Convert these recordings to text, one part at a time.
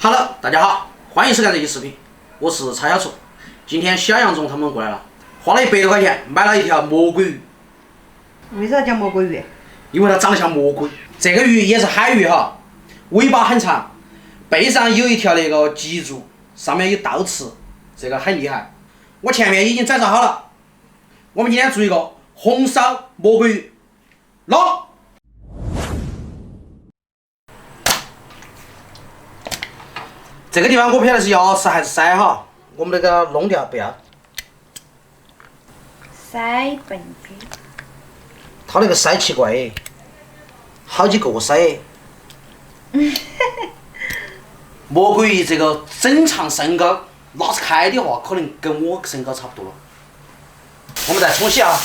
Hello， 大家好，欢迎收看这期视频，我是叉小厨。今天小杨总他们过来了，花了100多块钱买了一条魔鬼鱼。为啥叫魔鬼鱼？因为它长得像魔鬼。这个鱼也是海鱼哈，尾巴很长，背上有一条那个脊柱，上面有倒刺，这个很厉害。我前面已经宰杀好了，我们今天做一个红烧魔鬼鱼，弄。这个地方我不晓得是牙齿还是鳃哈，我们那个弄掉不要。鳃笨猪。它那个鳃奇怪，好几个鳃。魔鬼鱼这个整长身高，拉是开的话，可能跟我身高差不多了。我们再冲洗啊！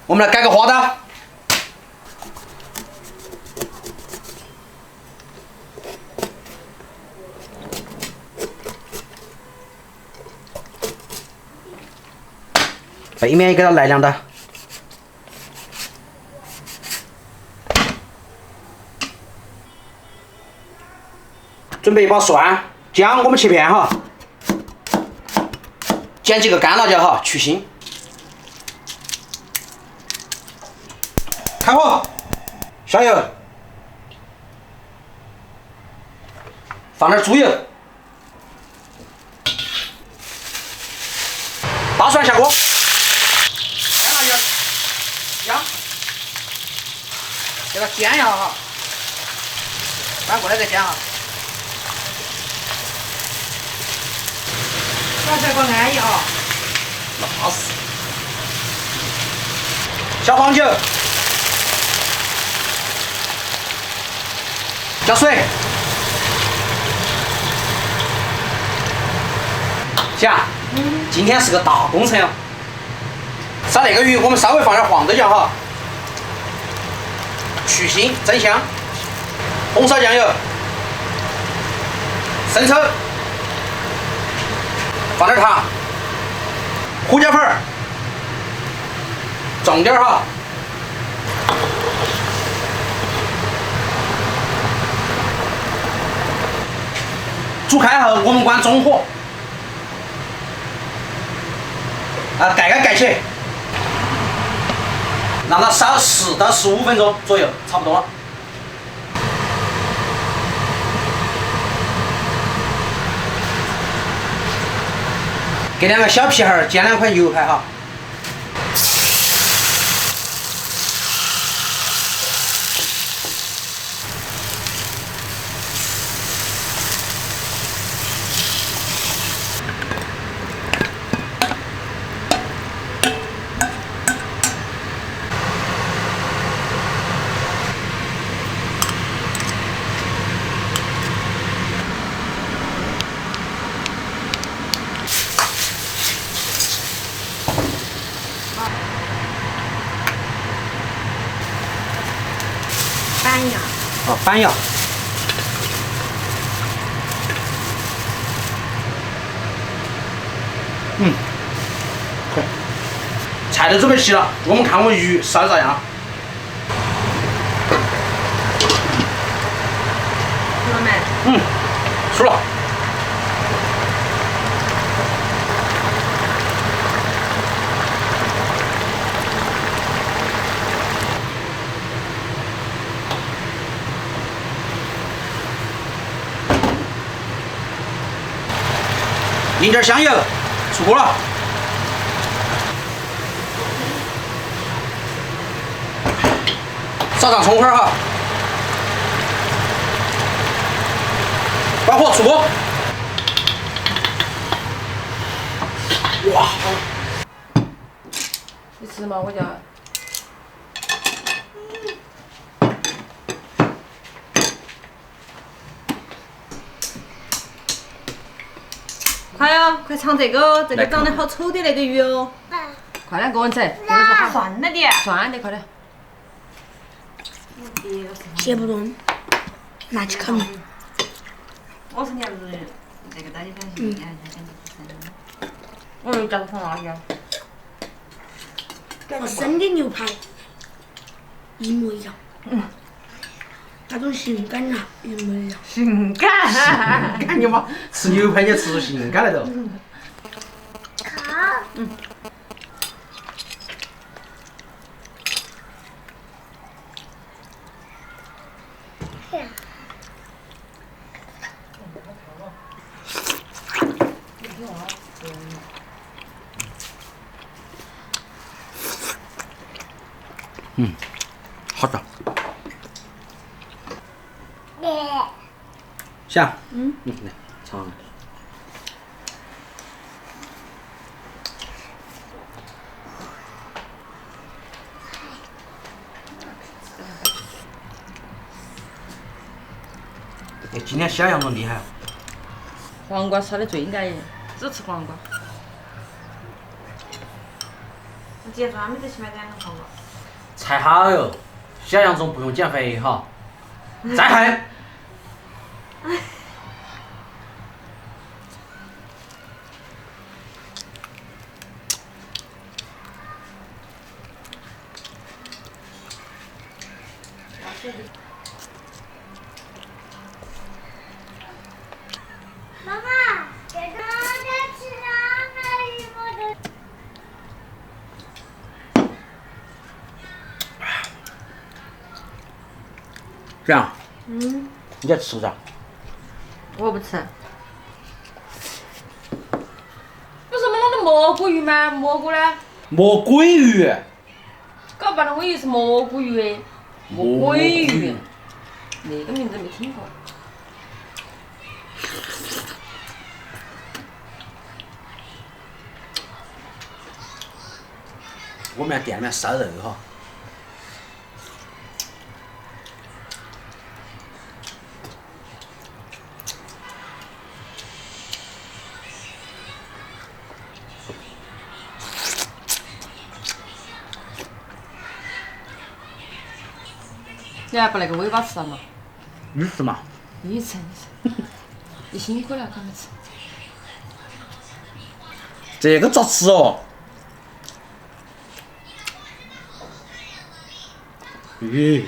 我们来改个花刀。背面也给它来2刀。准备一把蒜、姜，我们切片哈。剪几个干辣椒哈，去腥。开火，下油，放点猪油，大蒜下锅。姜，给它煎一下哈，翻过来再煎哈。小菜锅安逸啊！那是。小黄酒，加水。想，今天是个大工程哦。烧那个鱼，我们稍微放点黄豆酱哈，去腥增香。红烧酱油，生抽，放点糖，胡椒粉儿，重点哈。煮开后，我们关中火，盖起。让它烧10到15分钟左右，差不多了。给2个小屁孩煎2块牛排哈。板牙。板牙。可以。菜都准备齐了，我们看我们鱼烧得咋样？熟了没？熟了。淋点香油，出锅了。撒上葱花哈，关火出锅。哇！你吃嘛，我就。快哟，快尝这个长得好丑的那个鱼哦！快点，个人吃，这个是好。算了点。算的，快点。切不动，拿去烤。我说你要是这个大家想信，你还想吃。我又夹从哪里啊？和生的牛排一模一样。那种性感呐，有没有？性感。看你妈吃牛排，你吃出性感来都。好的。香。来尝尝。哎，今天小杨总厉害。黄瓜烧的最安逸，只吃黄瓜。我今天专门在去买2个黄瓜。才好哟，小杨总不用减肥哈。再喊。妈妈，这个在吃哪里？我的。这样。你在吃不着？我不吃。不是弄的蘑菇鱼吗？蘑菇呢？魔鬼鱼。搞半天我以为是蘑菇鱼。魔鬼鱼。那个名字没听过。我们店里面烧肉哈。你还把那个尾巴吃了嘛？你吃嘛？你吃。你辛苦了，赶快吃。这个咋吃哦？咦。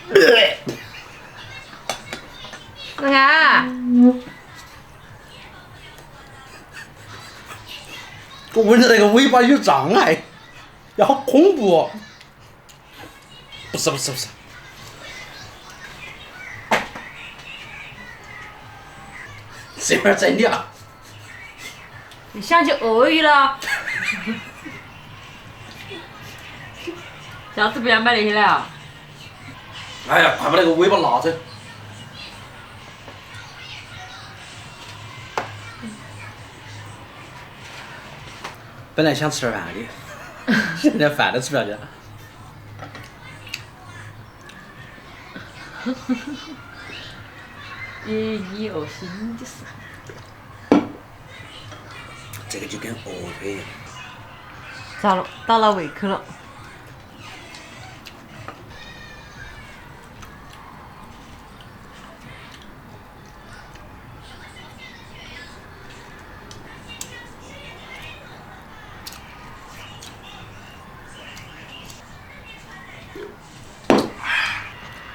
那个。我闻着那个尾巴有障碍，呀，好恐怖哦！不是，这边真的啊！你想起鳄鱼了？下次不要买那些了啊！哎呀，快把那个尾巴拿走！本来想吃点饭的，现在饭都吃不了去了。你恶心的是。这个就跟鹅腿一样。咋了？打了胃口了。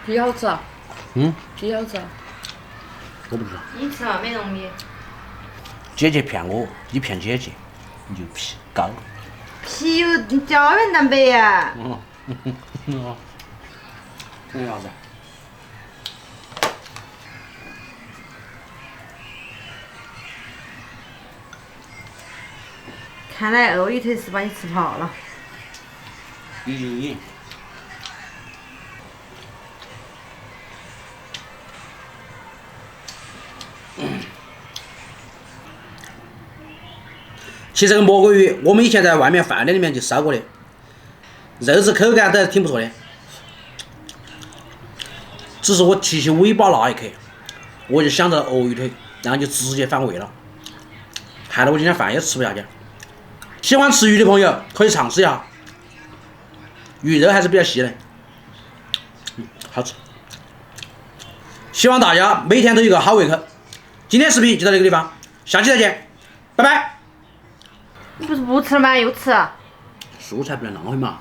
皮好吃啊？皮好吃啊？我不知道。你吃啊，美容米。姐姐骗我，你骗姐姐，你就皮高。皮有胶原蛋白呀。那啥子？看来鳄鱼腿是把你吃跑了。咦。其实这个魔鬼鱼，我们以前在外面饭店里面就烧过的，肉质口感都还挺不错的。只是我提起尾巴那一刻，我就想到了鳄鱼腿，然后就直接反胃了，害得我今天饭也吃不下去。喜欢吃鱼的朋友可以尝试一下，鱼肉还是比较细的，好吃。希望大家每天都有个好胃口。今天视频就到这个地方，下期再见，拜拜。你不是不吃了吗？又吃？蔬菜不能浪费嘛。